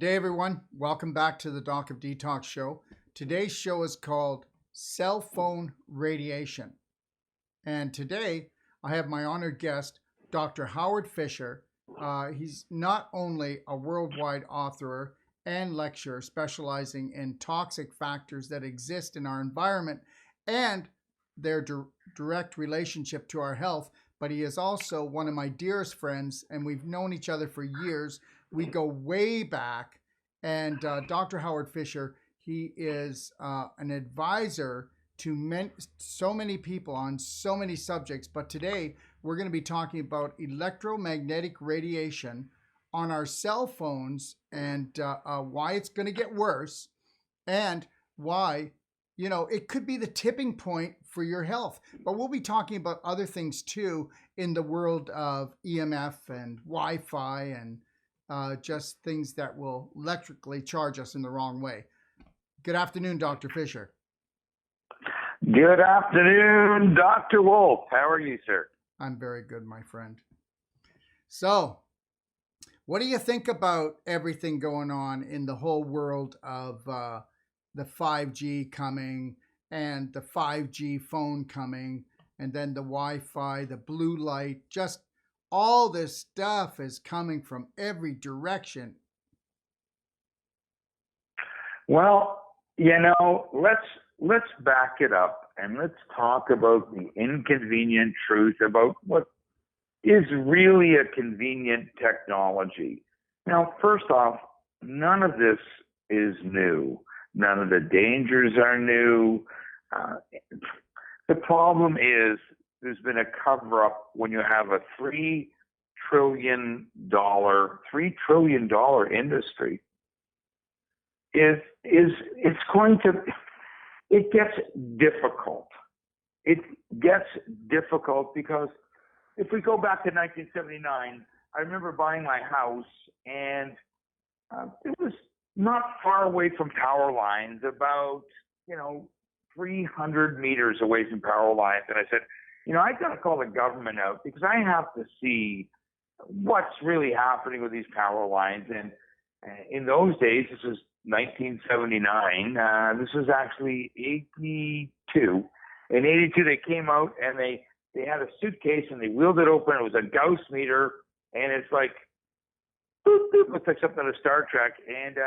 day, everyone. Welcome back to the Doc of Detox show. Today's show is called Cell Phone Radiation. And today I have my honored guest, Dr. Howard Fisher. He's not only a worldwide author and lecturer specializing in toxic factors that exist in our environment and their direct relationship to our health, but he is also one of my dearest friends, and we've known each other for years. We go way back, and Dr. Howard Fisher, he is an advisor to so many people on so many subjects, but today we're going to be talking about electromagnetic radiation on our cell phones and why it's going to get worse and why, you know, it could be the tipping point for your health. But we'll be talking about other things too in the world of EMF and Wi-Fi and just things that will electrically charge us in the wrong way. Good afternoon, Dr. Fisher. Good afternoon, Dr. Wolfe. How are you, sir? I'm very good, my friend. So, what do you think about everything going on in the whole world of the 5G coming and the 5G phone coming and then the Wi-Fi, the blue light, just all this stuff is coming from every direction? Well, you know, let's back it up and let's talk about the inconvenient truth about what is really a convenient technology. Now, first off, none of this is new. None of the dangers are new. The problem is there's been a cover-up when you have a $3 trillion industry. It gets difficult. It gets difficult because if we go back to 1979, I remember buying my house, and it was not far away from power lines, about 300 meters away from power lines. And I said, I've got to call the government out because I have to see what's really happening with these power lines. And in those days, this was 1979. This was actually 82. In 82, they came out and they had a suitcase and they wheeled it open. It was a Gauss meter, and it's like, boop, boop, looks like something out of Star Trek. And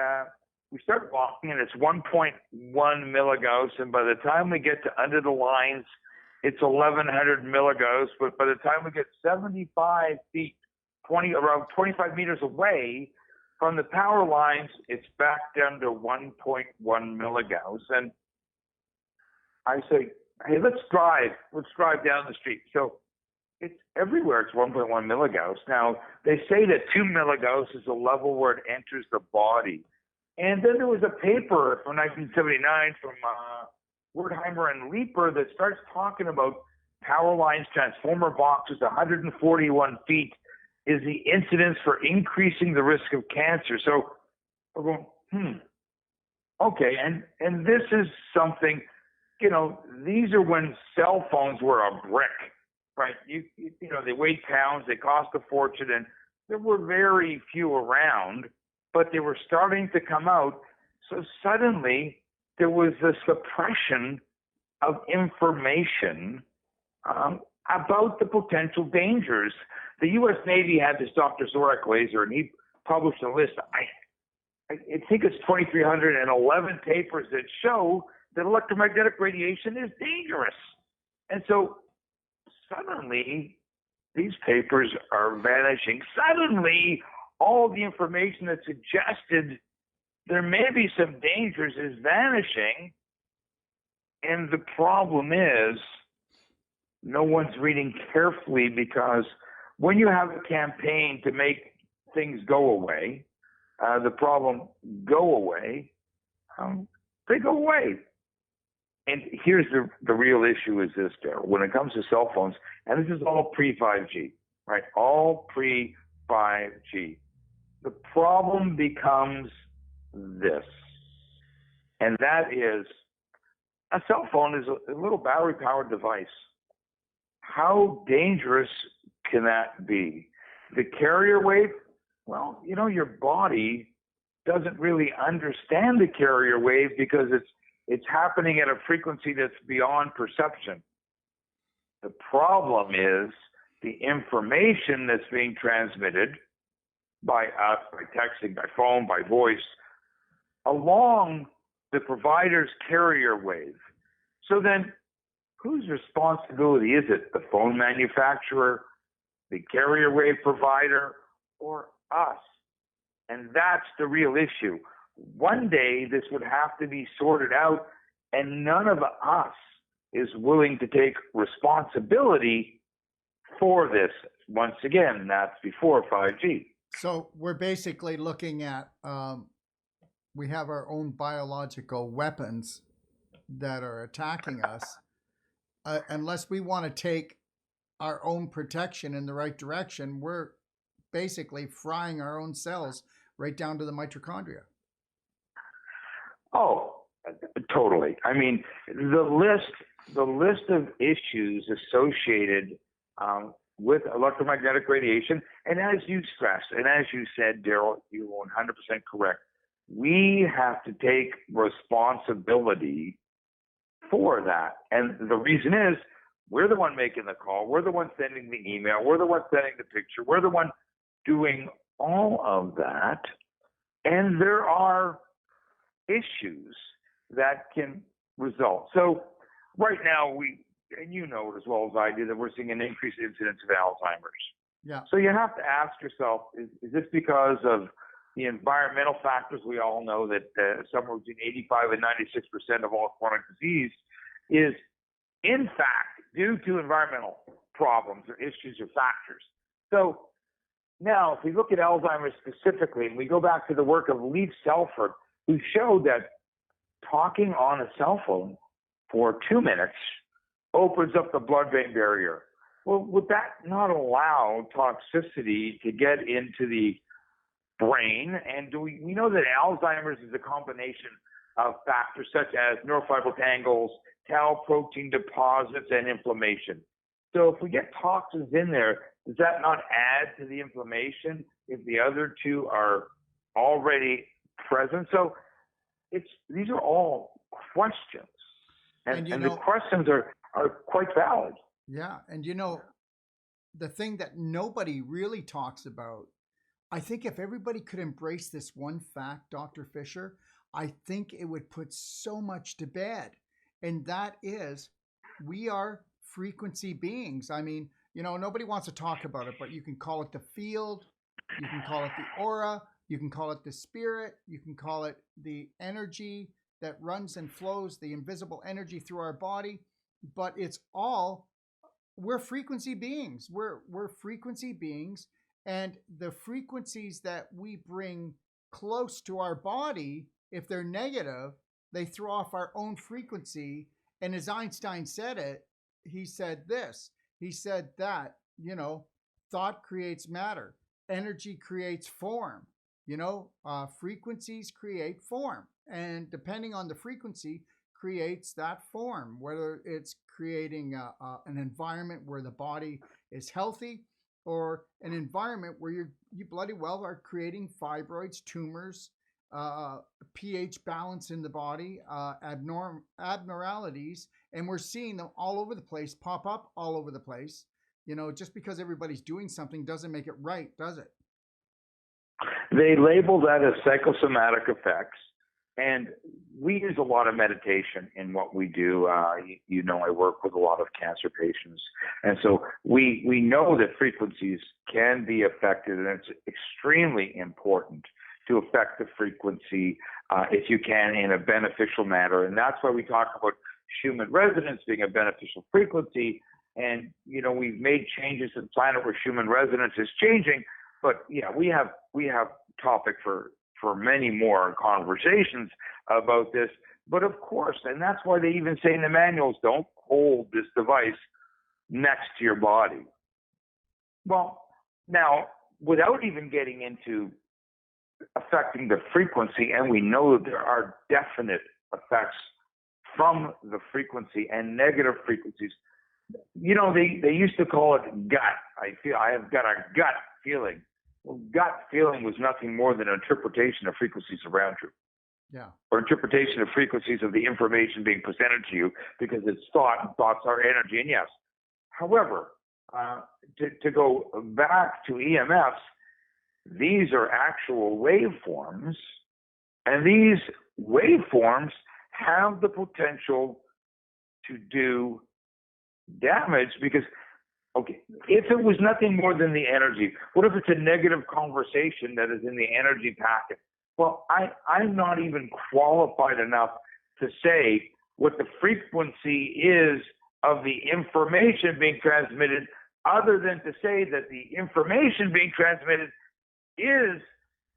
we start walking, and it's 1.1 milligauss. And by the time we get to under the lines, it's 1100 milligauss. But by the time we get 75 feet, around 25 meters away from the power lines, it's back down to 1.1 milligauss. And I say, hey, let's drive down the street. So it's everywhere. It's 1.1 milligauss. Now, they say that 2 milligauss is the level where it enters the body. And then there was a paper from 1979 from Wertheimer and Leeper that starts talking about power lines, transformer boxes, 141 feet is the incidence for increasing the risk of cancer. So we're going, okay. And this is something, these are when cell phones were a brick, right? They weighed pounds, they cost a fortune, and there were very few around, but they were starting to come out. So suddenly there was a suppression of information about the potential dangers. The U.S. Navy had this Dr. Zorak laser, and he published a list. I think it's 2,311 papers that show that electromagnetic radiation is dangerous. And so suddenly these papers are vanishing. Suddenly all the information that suggested there may be some dangers is vanishing. And the problem is no one's reading carefully, because when you have a campaign to make things go away, the problem go away, they go away. And here's the real issue is this, Darrell. When it comes to cell phones, and this is all pre-5G, right? All pre-5G. The problem becomes this, and that is a cell phone is a little battery-powered device. How dangerous can that be? The carrier wave, well, your body doesn't really understand the carrier wave because it's happening at a frequency that's beyond perception. The problem is the information that's being transmitted by us, by texting, by phone, by voice, along the provider's carrier wave. So then, whose responsibility is it? The phone manufacturer, the carrier wave provider, or us? And that's the real issue. One day, this would have to be sorted out, and none of us is willing to take responsibility for this. Once again, that's before 5G. So we're basically looking at, we have our own biological weapons that are attacking us. Unless we want to take our own protection in the right direction, we're basically frying our own cells right down to the mitochondria. Oh, totally. I mean, the list of issues associated with electromagnetic radiation, and as you stressed, and as you said, Darrell, you're 100% correct. We have to take responsibility for that. And the reason is we're the one making the call. We're the one sending the email. We're the one sending the picture. We're the one doing all of that. And there are issues that can result. So right now, and you know it as well as I do, that we're seeing an increased incidence of Alzheimer's. Yeah. So you have to ask yourself, is this because of the environmental factors? We all know that somewhere between 85 and 96% of all chronic disease is, in fact, due to environmental problems or issues or factors. So now, if we look at Alzheimer's specifically, and we go back to the work of Leif Selford, who showed that talking on a cell phone for 2 minutes opens up the blood-brain barrier. Well, would that not allow toxicity to get into the brain? And we know that Alzheimer's is a combination of factors such as neurofibril tangles, tau protein deposits, and inflammation. So if we get toxins in there, does that not add to the inflammation if the other two are already present? So these are all questions. And the questions are quite valid. Yeah. And the thing that nobody really talks about, I think if everybody could embrace this one fact, Dr. Fisher, I think it would put so much to bed. And that is, we are frequency beings. I mean, nobody wants to talk about it, but you can call it the field, you can call it the aura, you can call it the spirit, you can call it the energy that runs and flows, the invisible energy through our body. But we're frequency beings. We're frequency beings. And the frequencies that we bring close to our body, if they're negative, they throw off our own frequency. And as Einstein said it, he said this. He said that, thought creates matter. Energy creates form. Frequencies create form. And depending on the frequency, creates that form, whether it's creating an environment where the body is healthy, or an environment where you bloody well are creating fibroids, tumors, pH balance in the body, abnormalities, and we're seeing them all over the place, pop up all over the place. Just because everybody's doing something doesn't make it right, does it? They label that as psychosomatic effects. And we use a lot of meditation in what we do. I work with a lot of cancer patients. And so we know that frequencies can be affected, and it's extremely important to affect the frequency, if you can, in a beneficial manner. And that's why we talk about Schumann resonance being a beneficial frequency. And, we've made changes to the planet where Schumann resonance is changing. But, yeah, we have topic for many more conversations about this. But of course, and that's why they even say in the manuals, don't hold this device next to your body. Well, now, without even getting into affecting the frequency, and we know that there are definite effects from the frequency and negative frequencies. They used to call it gut. I have got a gut feeling. Well, gut feeling was nothing more than an interpretation of frequencies around you, Yeah. or interpretation of frequencies of the information being presented to you, because it's thought, and thoughts are energy. And yes, however, to go back to EMFs, these are actual waveforms, and these waveforms have the potential to do damage because, okay, if it was nothing more than the energy, what if it's a negative conversation that is in the energy packet? Well, I'm not even qualified enough to say what the frequency is of the information being transmitted, other than to say that the information being transmitted is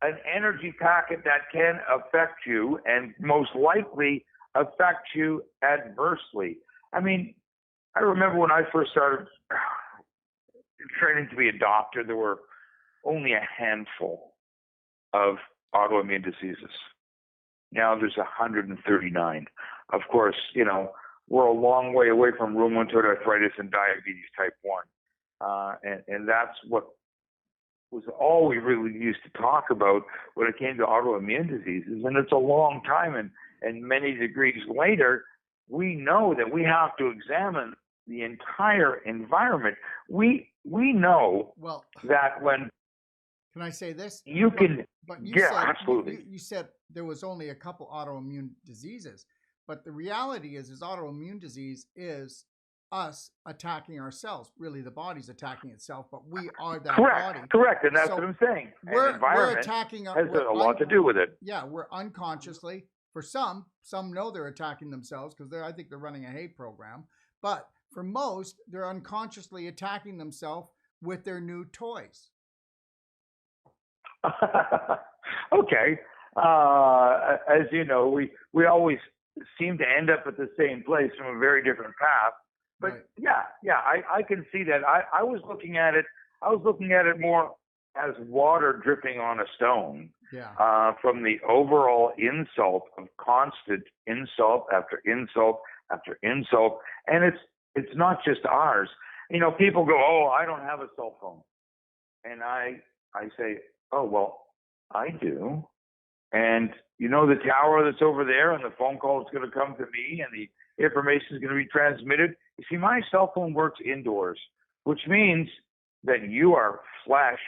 an energy packet that can affect you and most likely affect you adversely. I mean, I remember when I first started training to be a doctor, there were only a handful of autoimmune diseases. Now there's 139. Of course, you know, we're a long way away from rheumatoid arthritis and diabetes type 1. And that's what was all we really used to talk about when it came to autoimmune diseases. And it's a long time, and many degrees later, we know that we have to examine the entire environment. We know that when can I say this? You can, but you yeah, said, absolutely. You said there was only a couple autoimmune diseases, but the reality is autoimmune disease is us attacking ourselves. Really, the body's attacking itself, but we are that body. Correct, and that's what I'm saying. We're attacking. Has a lot to do with it. Yeah, we're unconsciously. For some know they're attacking themselves because I think they're running a hate program. But for most, they're unconsciously attacking themselves with their new toys. Okay. As you know, we always seem to end up at the same place from a very different path. But right. yeah, I can see that. I was looking at it more as water dripping on a stone. Yeah. From the overall insult of constant insult after insult after insult, and it's not just ours. You know, people go, "Oh, I don't have a cell phone," and I say, "Oh, well, I do." And you know, the tower that's over there, and the phone call is going to come to me, and the information is going to be transmitted. You see, my cell phone works indoors, which means that you are flesh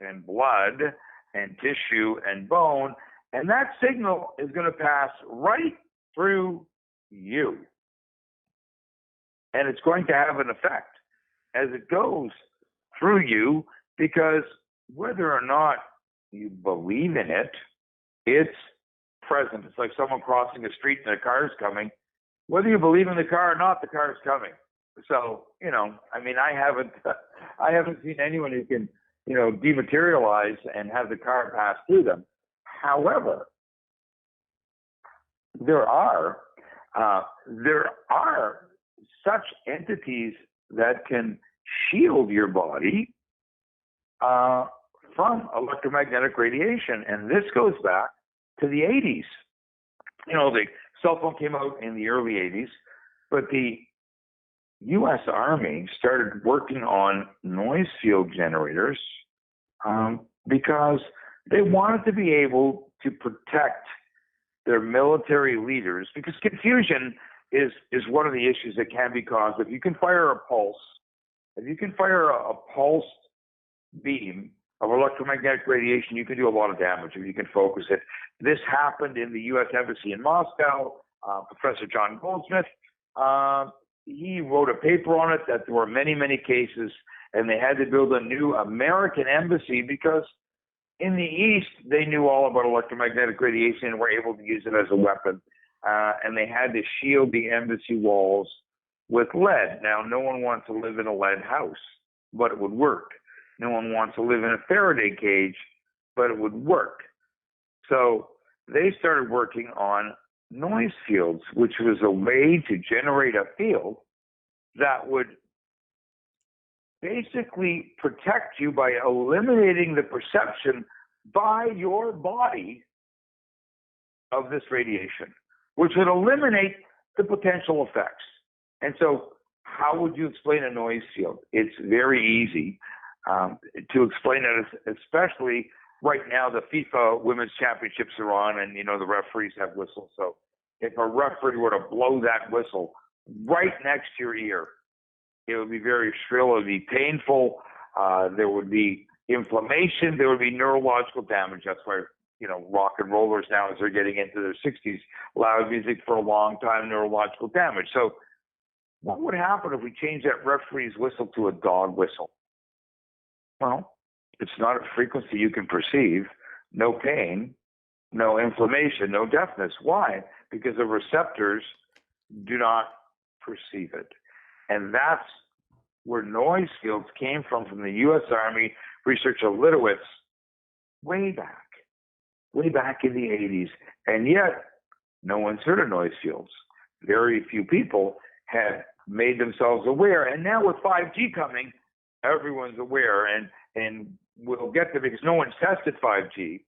and blood and tissue and bone, and that signal is going to pass right through you. And it's going to have an effect as it goes through you, because whether or not you believe in it, it's present. It's like someone crossing a street and a car is coming. Whether you believe in the car or not, the car is coming. So, you know, I mean, I haven't seen anyone who can, you know, dematerialize and have the car pass through them. However, there are such entities that can shield your body from electromagnetic radiation, and this goes back to the 80s. You know, the cell phone came out in the early 80s, but the U.S. Army started working on noise field generators because they wanted to be able to protect their military leaders, because confusion is one of the issues that can be caused. If you can fire a pulsed beam of electromagnetic radiation, you can do a lot of damage if you can focus it. This happened in the U.S. Embassy in Moscow. Professor John Goldsmith, he wrote a paper on it that there were many, many cases, and they had to build a new American embassy because in the East, they knew all about electromagnetic radiation and were able to use it as a weapon. And they had to shield the embassy walls with lead. Now, no one wants to live in a lead house, but it would work. No one wants to live in a Faraday cage, but it would work. So they started working on noise fields, which was a way to generate a field that would basically protect you by eliminating the perception by your body of this radiation, which would eliminate the potential effects. And so how would you explain a noise field? It's very easy. to explain it, especially right now, the FIFA Women's Championships are on, and the referees have whistles. So if a referee were to blow that whistle right next to your ear, it would be very shrill. It would be painful. There would be inflammation. There would be neurological damage. That's why rock and rollers now, as they're getting into their 60s, loud music for a long time, neurological damage. So what would happen if we changed that referee's whistle to a dog whistle? Well, it's not a frequency you can perceive, no pain, no inflammation, no deafness. Why? Because the receptors do not perceive it. And that's where noise fields came from the U.S. Army researcher Litowitz way back in the 80s. And yet, no one's heard of noise fields. Very few people had made themselves aware. And now with 5G coming, everyone's aware. And we'll get there because no one's tested 5G.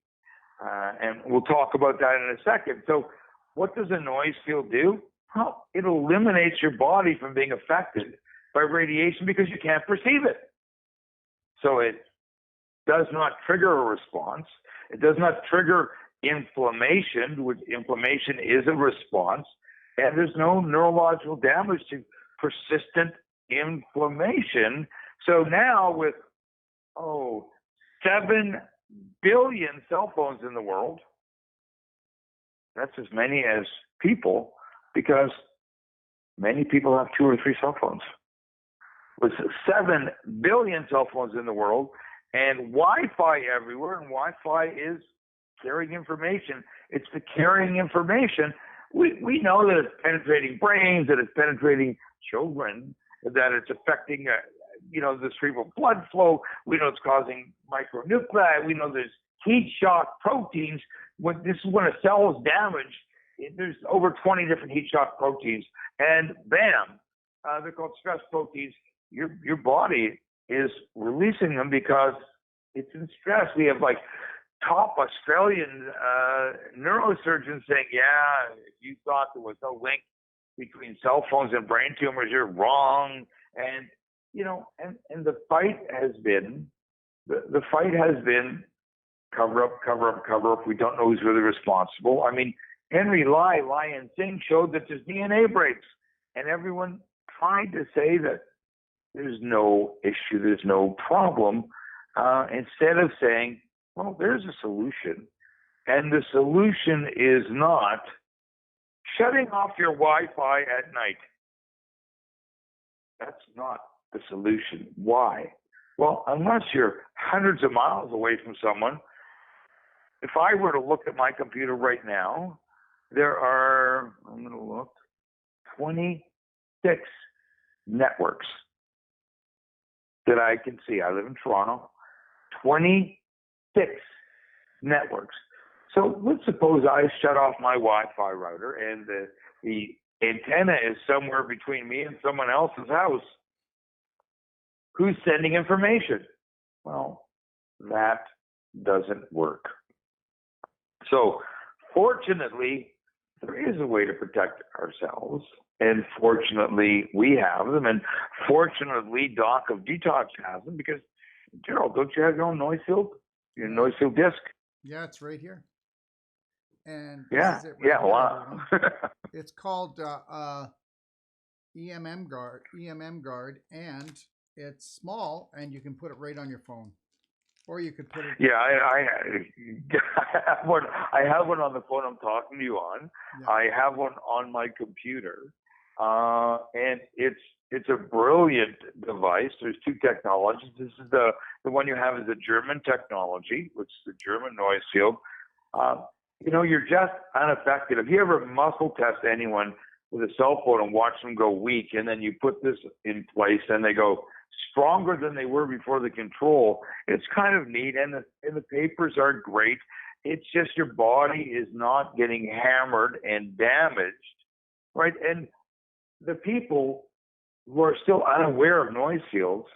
And we'll talk about that in a second. So what does a noise field do? Well, it eliminates your body from being affected by radiation because you can't perceive it. So it does not trigger a response. It does not trigger inflammation, which inflammation is a response. And there's no neurological damage to persistent inflammation. So now with, 7 billion cell phones in the world, that's as many as people, because many people have 2 or 3 cell phones. With 7 billion cell phones in the world and Wi-Fi everywhere, and Wi-Fi is carrying information. It's the carrying information. We know that it's penetrating brains, that it's penetrating children, that it's affecting the cerebral blood flow. We know it's causing micronuclei. We know there's heat shock proteins. This is when a cell is damaged. There's over 20 different heat shock proteins, and bam, they're called stress proteins. Your body is releasing them because it's in stress. We have top Australian neurosurgeons saying, yeah, if you thought there was no link between cell phones and brain tumors, you're wrong. And and the fight has been cover up. We don't know who's really responsible. I mean, Henry Lai and Singh showed that there's DNA breaks, and everyone tried to say that there's no issue, there's no problem, instead of saying, well, there's a solution. And the solution is not shutting off your Wi-Fi at night. That's not the solution. Why? Well, unless you're hundreds of miles away from someone, if I were to look at my computer right now, there are, 26 networks that I can see. I live in Toronto. 26 networks. So let's suppose I shut off my Wi-Fi router and the antenna is somewhere between me and someone else's house. Who's sending information? Well, that doesn't work. So fortunately, there is a way to protect ourselves. And fortunately, we have them. And fortunately, Doc of Detox has them because, Darrell, don't you have your own noise field? Your noise field disc? Yeah, it's right here. And yeah, wow. It's called EMM Guard, and it's small, and you can put it right on your phone, or you could put it. Yeah, I have one. I have one on the phone I'm talking to you on. Yeah. I have one on my computer, and it's a brilliant device. There's 2 technologies. This is the one you have is the German technology, which is the German noise field. You're just unaffected. If you ever muscle test anyone with a cell phone and watch them go weak, and then you put this in place and they go stronger than they were before the control, it's kind of neat. And the papers are great. It's just your body is not getting hammered and damaged, right? And the people who are still unaware of noise fields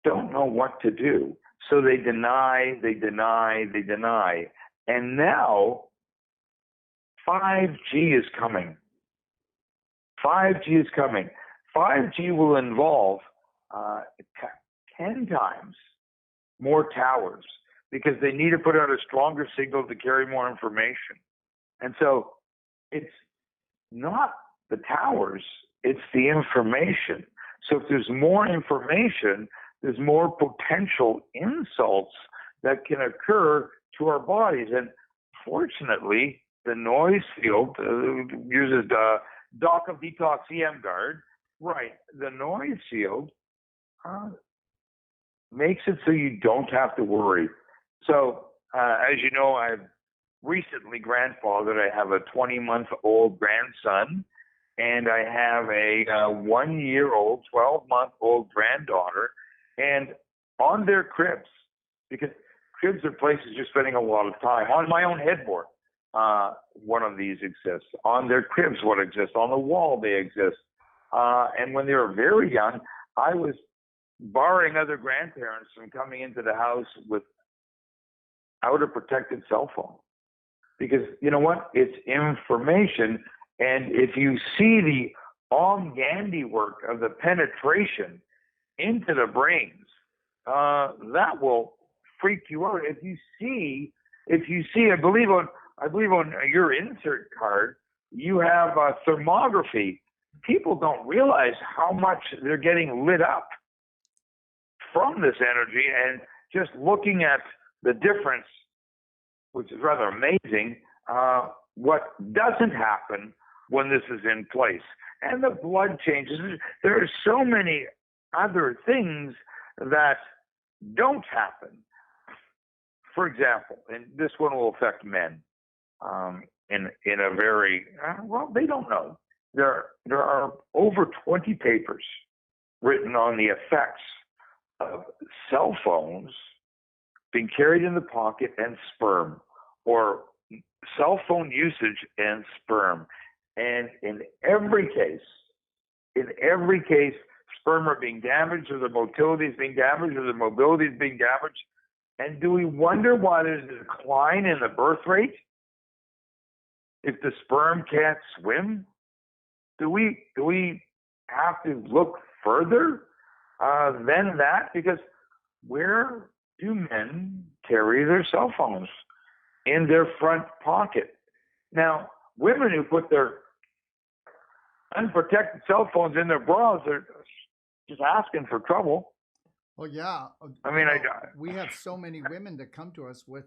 don't know what to do. So they deny. And now 5G is coming. 5G will involve 10 times more towers because they need to put out a stronger signal to carry more information. And so it's not the towers, it's the information. So if there's more information, there's more potential insults that can occur to our bodies. And fortunately, the noise field uses the Doc of Detox EM Guard. Right. The noise field makes it so you don't have to worry. So, as you know, I've recently grandfathered. I have a 20-month-old grandson, and I have a 1-year-old, 12-month-old granddaughter. And on their cribs, because cribs are places you're spending a lot of time. On my own headboard, one of these exists. On their cribs, one exists. On the wall, they exist. And when they were very young, I was barring other grandparents from coming into the house without a protected cell phone. Because you know what? It's information. And if you see the Gandhi work of the penetration into the brains, that will freak you out. If you see, I believe on your insert card, you have thermography. People don't realize how much they're getting lit up from this energy, and just looking at the difference, which is rather amazing, what doesn't happen when this is in place. And the blood changes. There are so many other things that don't happen. For example, and this one will affect men in a very, well, they don't know. There are over 20 papers written on the effects of cell phones being carried in the pocket and sperm, or cell phone usage and sperm. And in every case, sperm are being damaged, or the motility is being damaged, or the mobility is being damaged. And do we wonder why there's a decline in the birth rate? If the sperm can't swim? Do we have to look further than that? Because where do men carry their cell phones? In their front pocket. Now, women who put their unprotected cell phones in their bras are just asking for trouble. Well, yeah. I mean, we have so many women that come to us with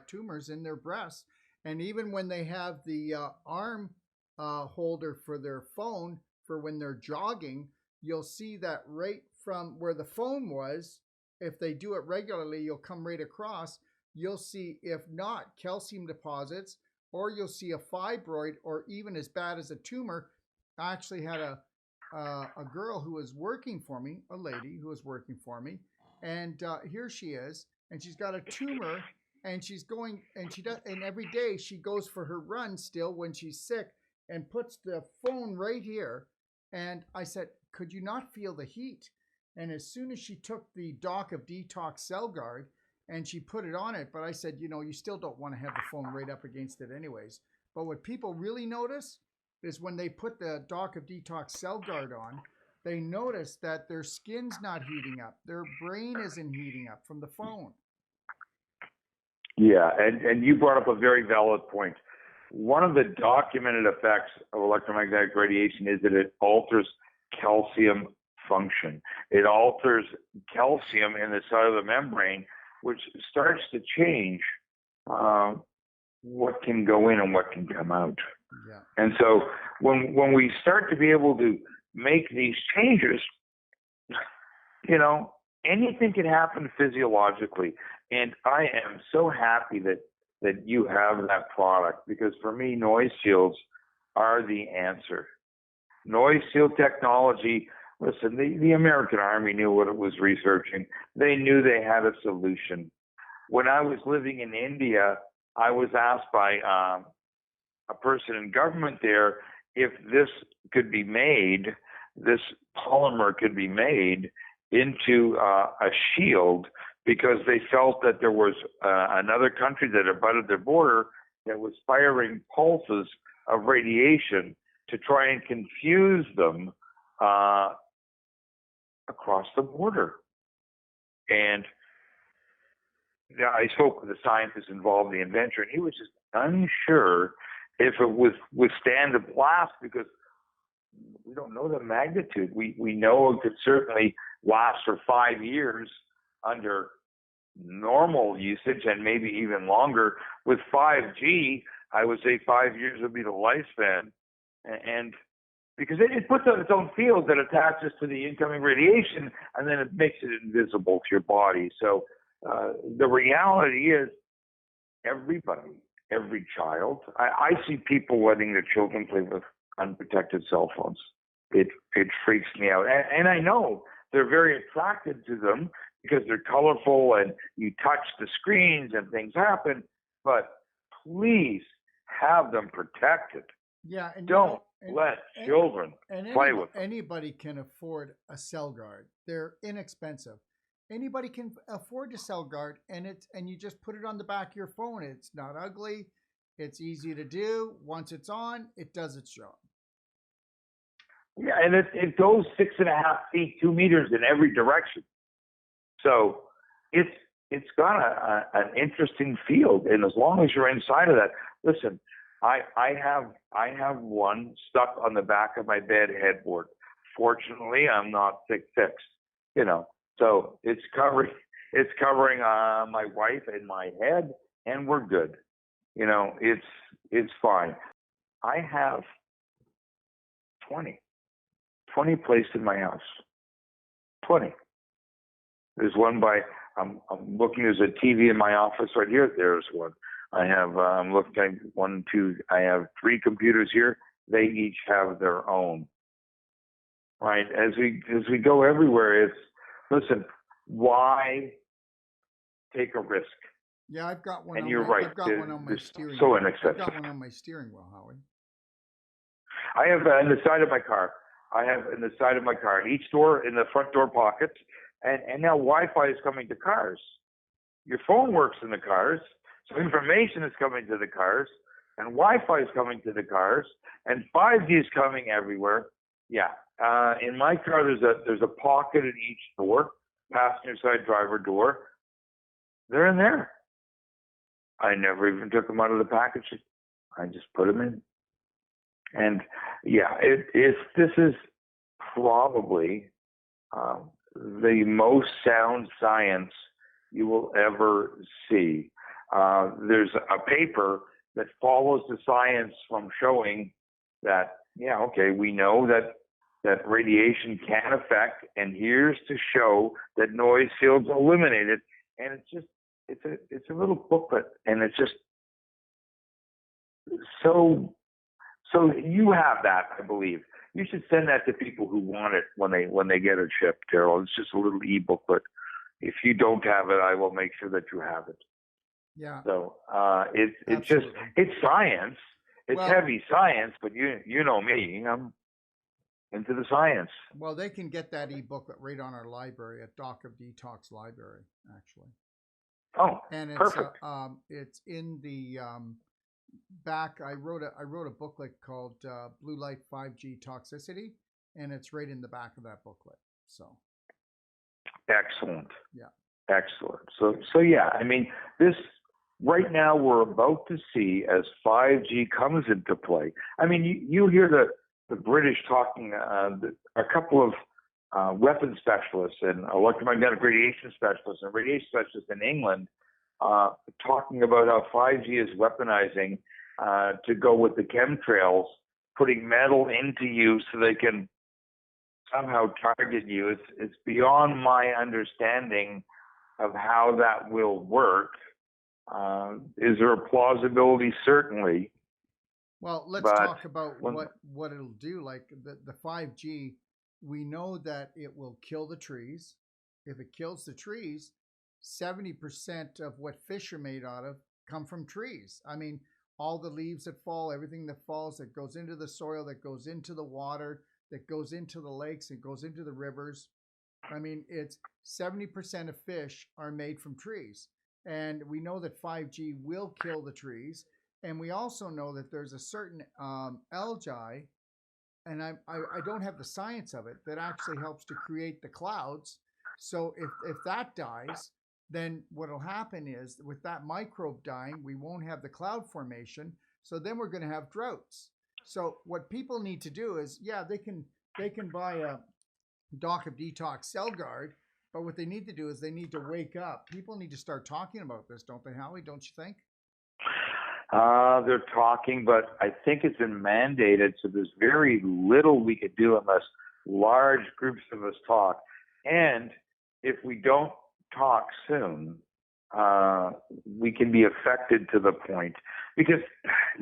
tumors in their breasts, and even when they have the arm holder for their phone for when they're jogging, you'll see that right from where the phone was. If they do it regularly, you'll come right across. You'll see, if not calcium deposits, or you'll see a fibroid, or even as bad as a tumor. I actually had a girl who was working for me, a lady who was working for me, and here she is, and she's got a tumor, and she's going, and she does, and every day she goes for her run still when she's sick, and puts the phone right here. And I said, could you not feel the heat? And as soon as she took the Doc of Detox Cell Guard and she put it on it, but I said, you still don't want to have the phone right up against it anyways. But what people really notice is when they put the Doc of Detox Cell Guard on, they notice that their skin's not heating up. Their brain isn't heating up from the phone. Yeah, and you brought up a very valid point. One of the documented effects of electromagnetic radiation is that it alters calcium function. It alters calcium in the cellular membrane, which starts to change what can go in and what can come out. Yeah. And so when we start to be able to make these changes, anything can happen physiologically. And I am so happy that you have that product, because for me, noise shields are the answer. Noise shield technology, listen, the American Army knew what it was researching. They knew they had a solution. When I was living in India, I was asked by a person in government there if this could be made, this polymer could be made into a shield, because they felt that there was another country that abutted their border that was firing pulses of radiation to try and confuse them across the border. And I spoke with the scientist involved, the inventor, and he was just unsure if it would withstand the blast because we don't know the magnitude. We know it could certainly last for 5 years under normal usage and maybe even longer. With 5G, I would say 5 years would be the lifespan. And because it puts out its own field that attaches to the incoming radiation, and then it makes it invisible to your body. So the reality is everybody, every child, I see people letting their children play with unprotected cell phones. It freaks me out. And I know they're very attracted to them because they're colorful and you touch the screens and things happen. But please have them protected. Yeah, and don't let children play with them. Anybody can afford a cell guard. They're inexpensive. Anybody can afford a cell guard, and you just put it on the back of your phone. It's not ugly. It's easy to do. Once it's on, it does its job. Yeah, and it goes 6.5 feet, 2 meters in every direction. So it's got an interesting field, and as long as you're inside of that, listen. I have one stuck on the back of my bed headboard. Fortunately, I'm not fixed, so it's covering my wife and my head, and we're good. It's fine. I have 20 placed in my house. 20. There's one I'm looking. There's a TV in my office right here. There's one. I have, I'm looking at 1, 2, I have 3 computers here. They each have their own. Right? As we go everywhere, listen, why take a risk? Yeah, I've got one. And you're right. I've got one on my steering wheel. So inexpensive. I've got one on my steering wheel, Howie. I have in the side of my car. In each door, in the front door pockets. And now Wi-Fi is coming to cars. Your phone works in the cars. So information is coming to the cars, and Wi-Fi is coming to the cars, and 5G is coming everywhere. Yeah. In my car, there's a pocket in each door, passenger side, driver door. They're in there. I never even took them out of the package. I just put them in. And yeah, this is probably the most sound science you will ever see. There's a paper that follows the science from showing that, we know that radiation can affect, and here's to show that noise field's eliminated. And it's a little booklet, and it's just so you have that, I believe. You should send that to people who want it when they get it shipped, Darrell. It's just a little e-booklet. If you don't have it, I will make sure that you have it. Yeah. So it's science. It's heavy science, but you know me, I'm into the science. Well, they can get that e-booklet right on our library at Doc of Detox Library, actually. Oh, and it's perfect. It's in the back. I wrote a booklet called Blue Light 5G Toxicity, and it's right in the back of that booklet. So excellent. Yeah. Excellent. So yeah, I mean, this right now we're about to see as 5G comes into play. I mean, you hear the British talking, a couple of weapons specialists and electromagnetic radiation specialists and radiation specialists in England talking about how 5G is weaponizing to go with the chemtrails, putting metal into you so they can somehow target you. It's beyond my understanding of how that will work. Is there a plausibility? Certainly. Well, let's talk about what it'll do. Like the 5G, we know that it will kill the trees. If it kills the trees, 70% of what fish are made out of come from trees. I mean, all the leaves that fall, everything that falls, that goes into the soil, that goes into the water, that goes into the lakes, it goes into the rivers. I mean, it's 70% of fish are made from trees. And we know that 5G will kill the trees. And we also know that there's a certain algae, and I don't have the science of it, that actually helps to create the clouds. So if that dies, then what will happen is with that microbe dying, we won't have the cloud formation. So then we're going to have droughts. So what people need to do is, yeah, they can buy a Doc of Detox Cell Guard, but what they need to do is they need to wake up. People need to start talking about this, don't they, Howie? Don't you think? They're talking, but I think it's been mandated, so there's very little we could do unless large groups of us talk. And if we don't talk soon, we can be affected to the point, because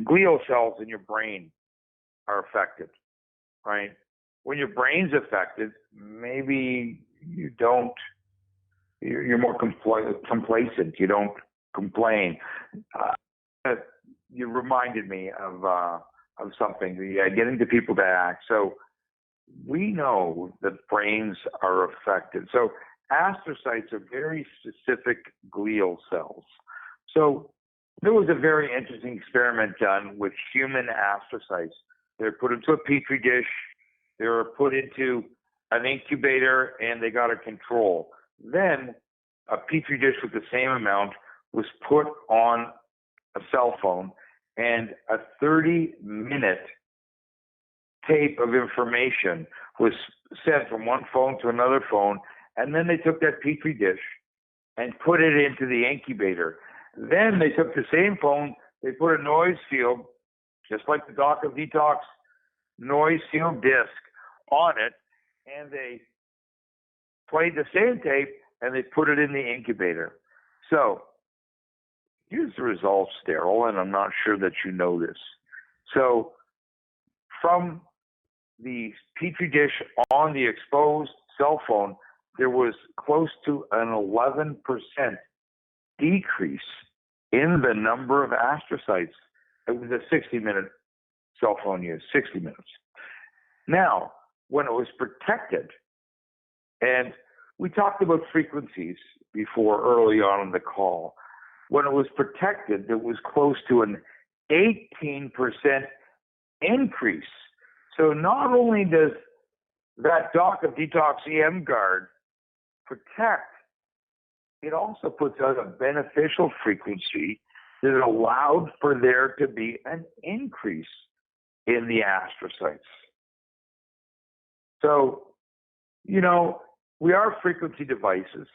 glial cells in your brain are affected, right? When your brain's affected, maybe you're more complacent. You don't complain. You reminded me of something, getting the people to act. So we know that brains are affected. So astrocytes are very specific glial cells. So there was a very interesting experiment done with human astrocytes. They're put into a petri dish, they were put into an incubator, and they got a control. Then a petri dish with the same amount was put on a cell phone, and a 30-minute tape of information was sent from one phone to another phone, and then they took that petri dish and put it into the incubator. Then they took the same phone, they put a noise field, just like the Doc of Detox noise field disc, on it, and they played the same tape and they put it in the incubator. So here's the results, Darrell, and I'm not sure that you know this. So from the petri dish on the exposed cell phone, there was close to an 11% decrease in the number of astrocytes. It was a 60-minute cell phone use, 60 minutes. Now, when it was protected, and we talked about frequencies before early on in the call, when it was protected, there was close to an 18% increase. So not only does that Doc of Detox EM Guard protect, it also puts out a beneficial frequency that allowed for there to be an increase in the astrocytes. So, we are frequency devices,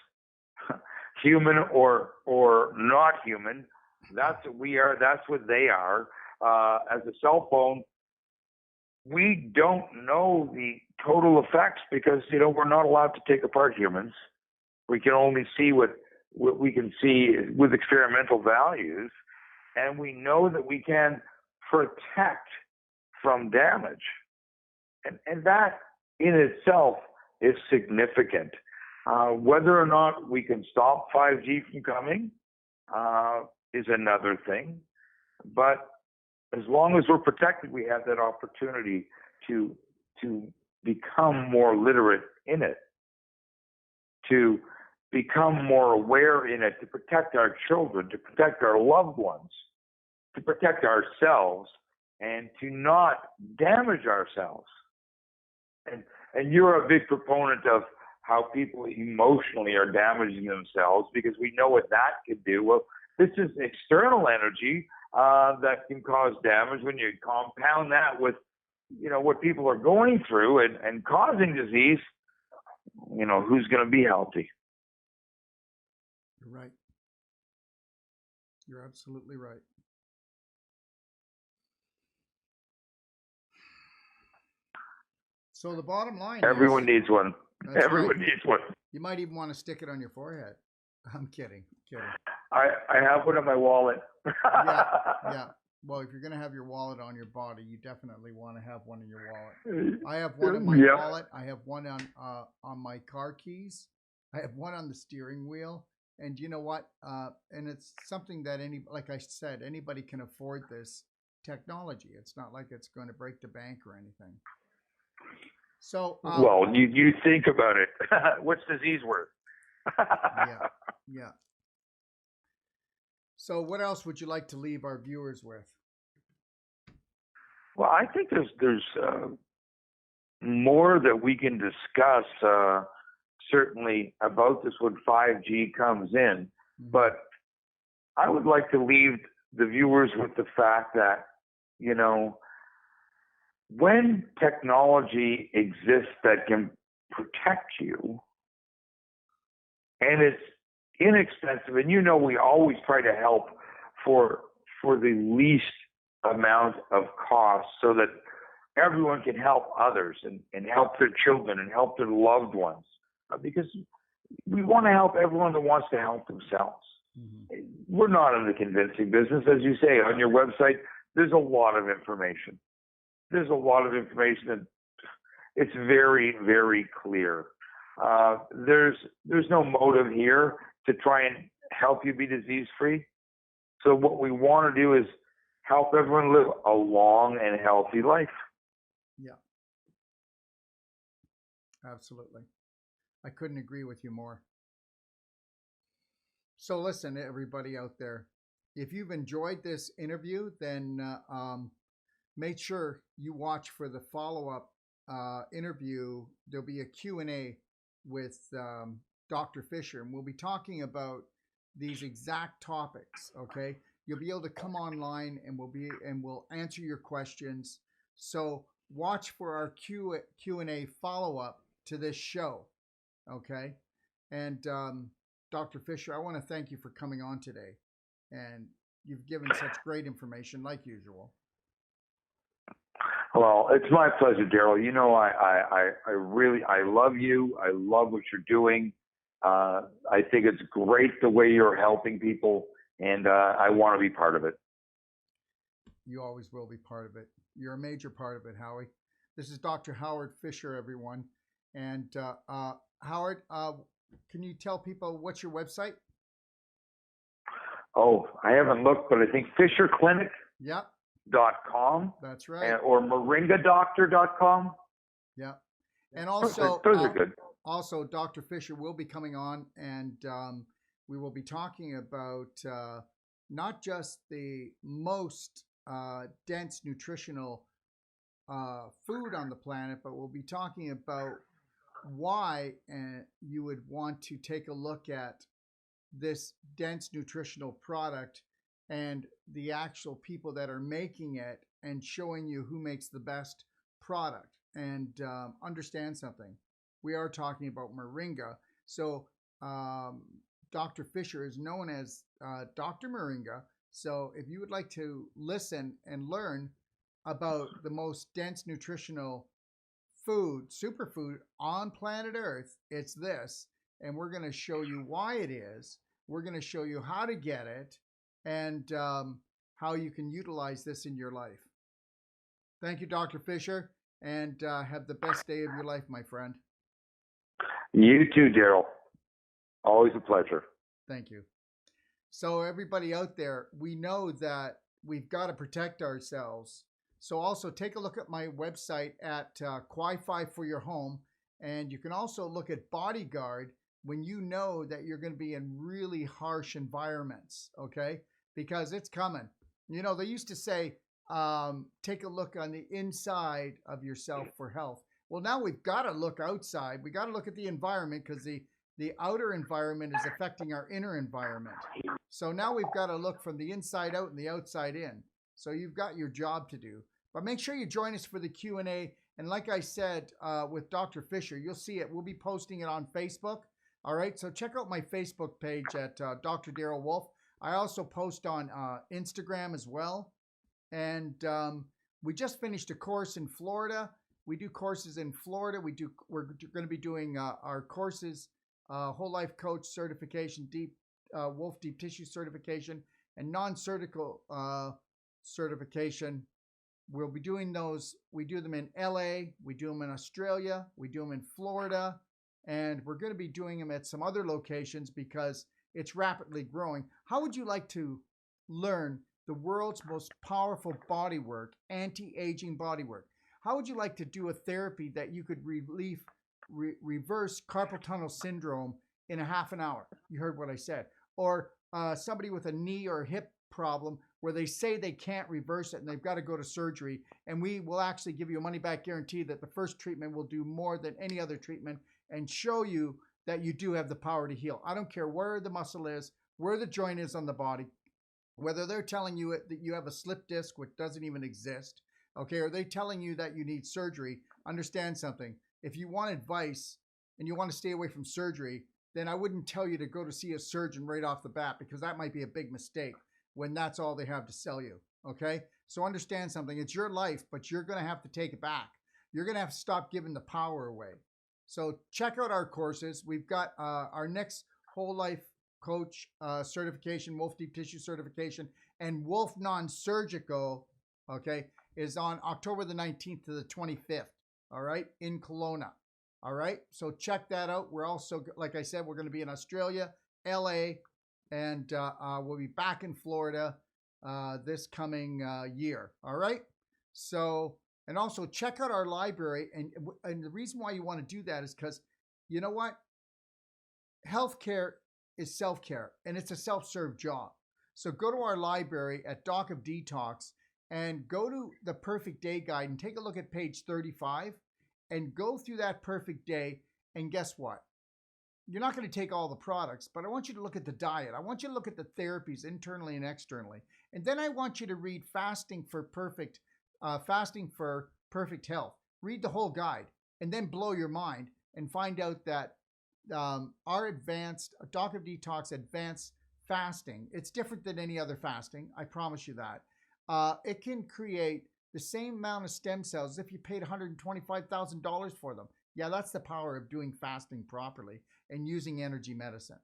human or not human. That's what we are. That's what they are. As a cell phone, we don't know the total effects because, we're not allowed to take apart humans. We can only see what we can see with experimental values. And we know that we can protect from damage. And that in itself is significant. Whether or not we can stop 5G from coming is another thing. But as long as we're protected, we have that opportunity to become more literate in it, to become more aware in it, to protect our children, to protect our loved ones, to protect ourselves, and to not damage ourselves. And you're a big proponent of how people emotionally are damaging themselves, because we know what that could do. Well, this is external energy that can cause damage. When you compound that with, what people are going through and causing disease, who's going to be healthy? You're right. You're absolutely right. So the bottom line Everyone needs one. Everyone needs one. You might even want to stick it on your forehead. I'm kidding. I have one in my wallet. Yeah. Well, if you're going to have your wallet on your body, you definitely want to have one in your wallet. I have one in my wallet. I have one on my car keys. I have one on the steering wheel. And you know what? And it's something that like I said, anybody can afford this technology. It's not like it's going to break the bank or anything. So well, you think about it. What's disease worth? Yeah. So what else would you like to leave our viewers with? Well, I think there's more that we can discuss. certainly about this when 5G comes in. Mhm. But I would like to leave the viewers with the fact that, when technology exists that can protect you and it's inexpensive, and we always try to help for the least amount of cost so that everyone can help others and help their children and help their loved ones, because we want to help everyone that wants to help themselves. Mhm. We're not in the convincing business. As you say, on your website, there's a lot of information. There's a lot of information, and it's very, very clear. There's no motive here to try and help you be disease-free. So what we want to do is help everyone live a long and healthy life. Yeah, absolutely. I couldn't agree with you more. So listen, everybody out there, if you've enjoyed this interview, then make sure you watch for the follow-up interview. There'll be a Q&A with Dr. Fisher, and we'll be talking about these exact topics. Okay, you'll be able to come online, and we'll answer your questions. So watch for our Q&A follow-up to this show. Okay, and Dr. Fisher, I want to thank you for coming on today, and you've given such great information, like usual. Well, it's my pleasure, Darrell. I love you. I love what you're doing. I think it's great the way you're helping people, and I want to be part of it. You always will be part of it. You're a major part of it, Howie. This is Dr. Howard Fisher, everyone. And Howard, can you tell people what's your website? Oh, I haven't looked, but I think FisherClinic.com. Yep. That's right. Or moringadoctor.com. Yeah. And also, those are good. Also, Dr. Fisher will be coming on, and we will be talking about not just the most dense nutritional food on the planet, but we'll be talking about why you would want to take a look at this dense nutritional product and the actual people that are making it, and showing you who makes the best product. And understand something. We are talking about moringa. So Dr. Fisher is known as Dr. Moringa. So if you would like to listen and learn about the most dense nutritional food, superfood on planet Earth, it's this. And we're going to show you why it is. We're going to show you how to get it, and how you can utilize this in your life. Thank you, Dr. Fisher, and have the best day of your life, my friend. You too, Darrell. Always a pleasure. Thank you. So everybody out there, we know that we've got to protect ourselves. So also take a look at my website at Wi-Fi for your home. And you can also look at Bodyguard when you know that you're going to be in really harsh environments, okay? Because it's coming. They used to say, take a look on the inside of yourself for health. Well, now we've got to look outside. We got to look at the environment, because the outer environment is affecting our inner environment. So now we've got to look from the inside out and the outside in. So you've got your job to do. But make sure you join us for the Q&A. And like I said, with Dr. Fisher, you'll see it. We'll be posting it on Facebook. All right. So check out my Facebook page at Dr. Darrell Wolfe. I also post on Instagram as well. And we just finished a course in Florida. We do courses in Florida. We're going to be doing our courses, Whole Life Coach certification, Wolfe Deep Tissue certification, and non-surgical certification. We'll be doing those. We do them in LA. We do them in Australia. We do them in Florida. And we're going to be doing them at some other locations because it's rapidly growing. How would you like to learn the world's most powerful bodywork, anti-aging bodywork? How would you like to do a therapy that you could reverse carpal tunnel syndrome in a half an hour? You heard what I said. Or somebody with a knee or hip problem where they say they can't reverse it and they've got to go to surgery. And we will actually give you a money-back guarantee that the first treatment will do more than any other treatment, and show you that you do have the power to heal. I don't care where the muscle is, where the joint is on the body, whether they're telling you that you have a slip disc, which doesn't even exist, okay, or they telling you that you need surgery. Understand something. If you want advice and you want to stay away from surgery, then I wouldn't tell you to go to see a surgeon right off the bat, because that might be a big mistake when that's all they have to sell you, okay? So understand something. It's your life, but you're going to have to take it back. You're going to have to stop giving the power away. So check out our courses. We've got our next whole life coach certification, Wolfe Deep Tissue certification, and Wolfe Non-Surgical, okay, is on October the 19th to the 25th, all right, in Kelowna. All right, so check that out. We're also, like I said, we're going to be in Australia, LA, and we'll be back in Florida this coming year. All right, so, and also check out our library. And the reason why you want to do that is because, you know what? Healthcare is self-care, and it's a self-serve job. So go to our library at Doc of Detox and go to the Perfect Day Guide and take a look at page 35. And go through that perfect day, and guess what? You're not going to take all the products, but I want you to look at the diet. I want you to look at the therapies internally and externally. And then I want you to read Fasting for Perfect Health. Read the whole guide, and then blow your mind and find out that our advanced Doc of Detox advanced fasting, it's different than any other fasting. I promise you that. It can create the same amount of stem cells as if you paid $125,000 for them. Yeah, that's the power of doing fasting properly and using energy medicine.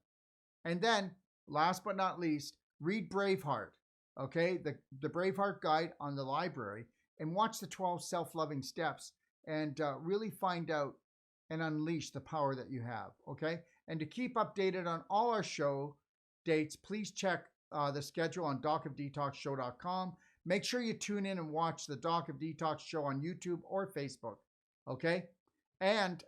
And then, last but not least, read Braveheart, okay? The Braveheart guide on the library, and watch the 12 self-loving steps and really find out and unleash the power that you have, okay? And to keep updated on all our show dates, please check the schedule on docofdetoxshow.com. Make sure you tune in and watch the Doc of Detox show on YouTube or Facebook, okay? And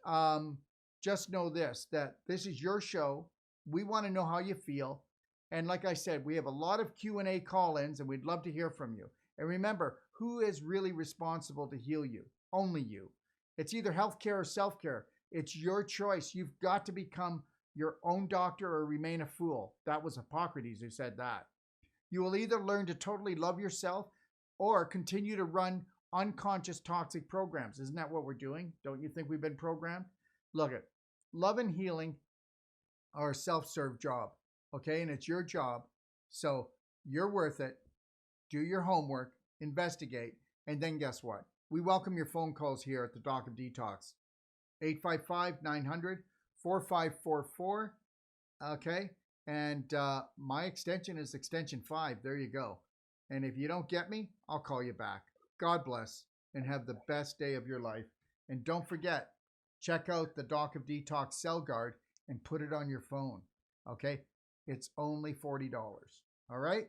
just know this, that this is your show. We want to know how you feel. And like I said, we have a lot of Q&A call-ins, and we'd love to hear from you. And remember, who is really responsible to heal you? Only you. It's either healthcare or self-care. It's your choice. You've got to become your own doctor or remain a fool. That was Hippocrates who said that. You will either learn to totally love yourself or continue to run unconscious toxic programs. Isn't that what we're doing? Don't you think we've been programmed? Look at love and healing are a self-serve job, okay? And it's your job. So you're worth it. Do your homework, investigate, and then guess what? We welcome your phone calls here at the Doc of Detox. 855-900-4544, okay? And my extension is extension 5. There you go. And if you don't get me, I'll call you back. God bless, and have the best day of your life. And don't forget, check out the Doc of Detox Cell Guard and put it on your phone, okay? It's only $40. All right?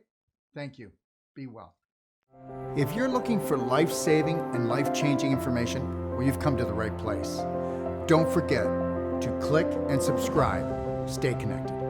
Thank you. Be well. If you're looking for life-saving and life-changing information, well, you've come to the right place. Don't forget to click and subscribe. Stay connected.